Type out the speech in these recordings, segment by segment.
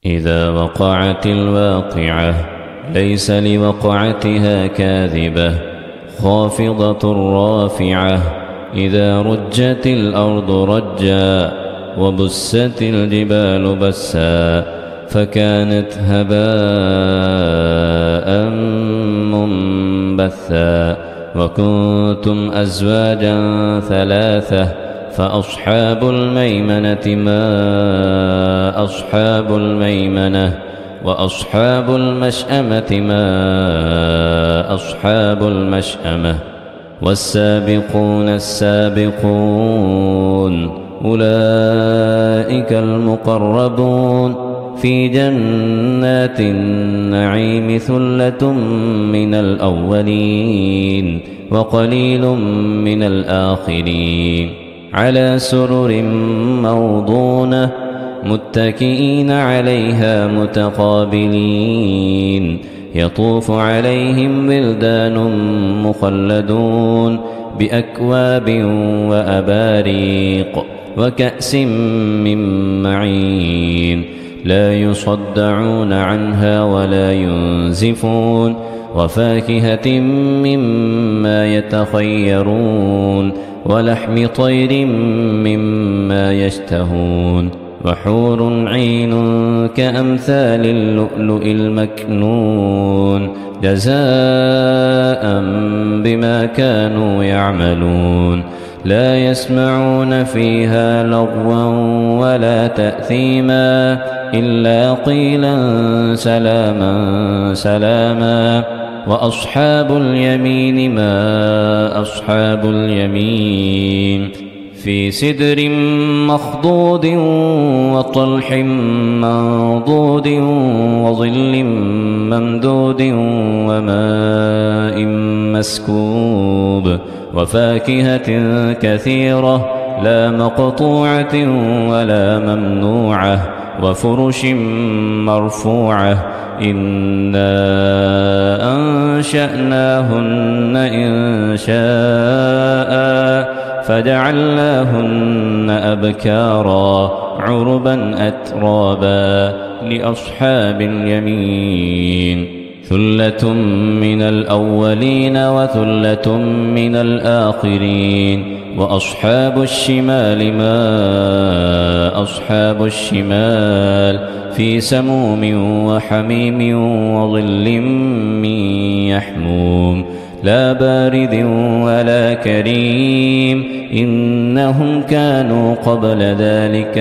إذا وقعت الواقعة ليس لوقعتها كاذبة خافضة رافعة. إذا رجت الأرض رجا وبست الجبال بسا فكانت هباء منبثا. وكنتم أزواجا ثلاثة فأصحاب الميمنة ما أصحاب الميمنة وأصحاب المشأمة ما أصحاب المشأمة. والسابقون السابقون أولئك المقربون في جنات النعيم ثلة من الأولين وقليل من الآخرين على سرر موضونة متكئين عليها متقابلين. يطوف عليهم ولدان مخلدون بأكواب وأباريق وكأس من معين لا يصدعون عنها ولا ينزفون. وفاكهة مما يتخيرون ولحم طير مما يشتهون. وحور عين كأمثال اللؤلؤ المكنون جزاء بما كانوا يعملون. لا يسمعون فيها لغوا ولا تأثيما إلا قيلا سلاما سلاما. وأصحاب اليمين ما أصحاب اليمين في سدر مخضود وطلح منضود وظل ممدود وماء مسكوب. وفاكهة كثيرة لا مقطوعة ولا ممنوعة وفرش مرفوعة. إنا أنشأناهن إنشاء فجعلناهن أبكارا عربا أترابا لأصحاب اليمين. ثلة من الأولين وثلة من الآخرين. وأصحاب الشمال ما أصحاب الشمال في سموم وحميم وظل من يحموم لا بارد ولا كريم. إنهم كانوا قبل ذلك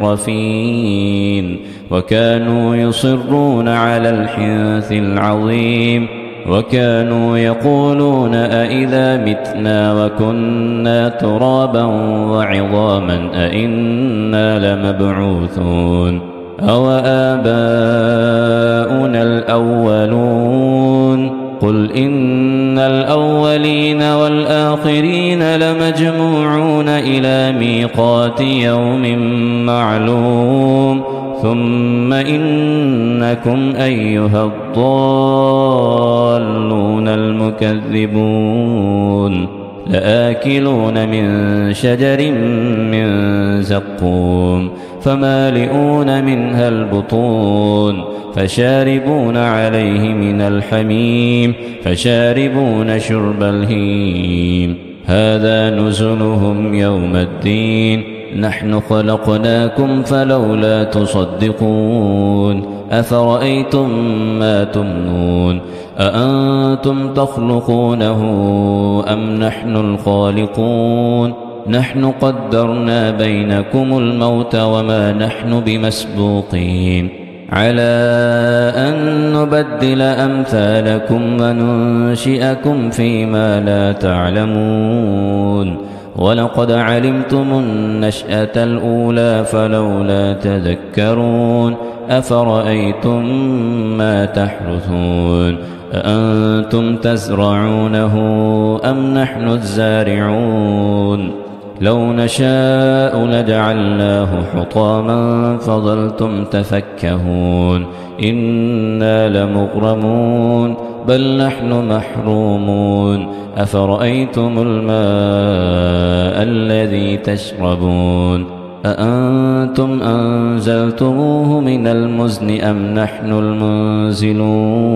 مترفين وكانوا يصرون على الحنث العظيم. وكانوا يقولون أئذا متنا وكنا ترابا وعظاما أئنا لمبعوثون أو آباؤنا الأولون. قل إن الأولين والآخرين لمجموعون إلى ميقات يوم معلوم. ثم إنكم أيها الضالون المكذبون لآكلون من شجر من زقوم فمالئون منها البطون فشاربون عليه من الحميم فشاربون شرب الهيم. هذا نزلهم يوم الدين. نحن خلقناكم فلولا تصدقون. أفرأيتم ما تمنون أأنتم تخلقونه أم نحن الخالقون. نحن قدرنا بينكم الموت وما نحن بمسبوقين على أن نبدل أمثالكم وننشئكم فيما لا تعلمون. ولقد علمتم النشأة الأولى فلولا تذكرون. أفرأيتم ما تحرثون أأنتم تزرعونه أم نحن الزارعون. لو نشاء لجعلناه حطاما فظلتم تفكهون. إنا لمغرمون بل نحن محرومون. أفرأيتم الماء الذي تشربون أأنتم أنزلتموه من المزن أم نحن المنزلون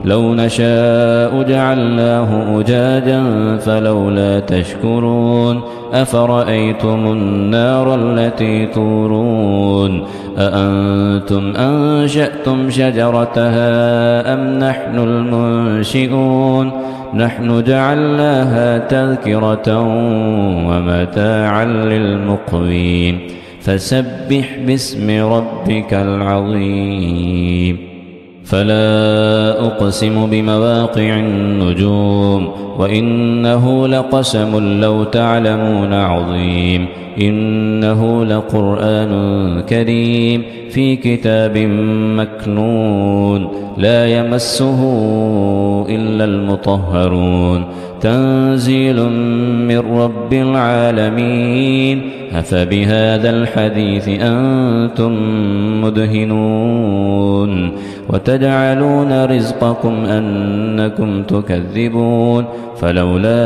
لو نشاء جعلناه أجاجا فلولا تشكرون أفرأيتم النار التي تورون أأنتم أنشأتم شجرتها أم نحن المنشئون نحن جعلناها تذكرة ومتاعا للمقوين فسبح باسم ربك العظيم فلا أقسم بمواقع النجوم وإنه لقسم لو تعلمون عظيم إنه لقرآن كريم في كتاب مكنون لا يمسه إلا المطهرون تنزيل من رب العالمين أفبهذا الحديث أنتم مدهنون وتجعلون رزقكم أنكم تكذبون فلولا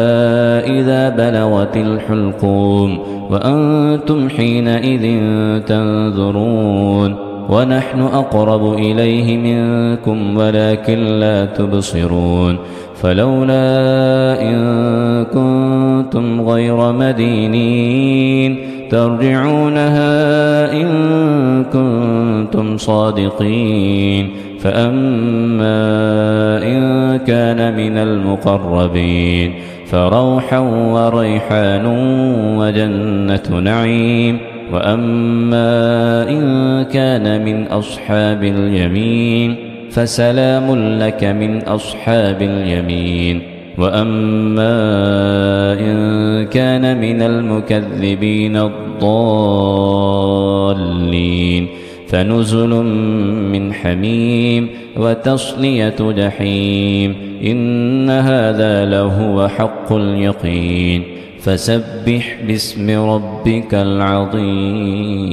إذا بلغت الحلقوم وأنتم حينئذ تنظرون ونحن أقرب إليه منكم ولكن لا تبصرون فلولا إن كنتم غير مدينين ترجعونها إن كنتم صادقين فأما إن كان من المقربين فروح وريحان وجنة نعيم وأما إن كان من أصحاب اليمين فسلام لك من أصحاب اليمين وأما إن كان من المكذبين الضالين فنزل من حميم وتصلية جحيم إن هذا لهو حق اليقين فسبح باسم ربك العظيم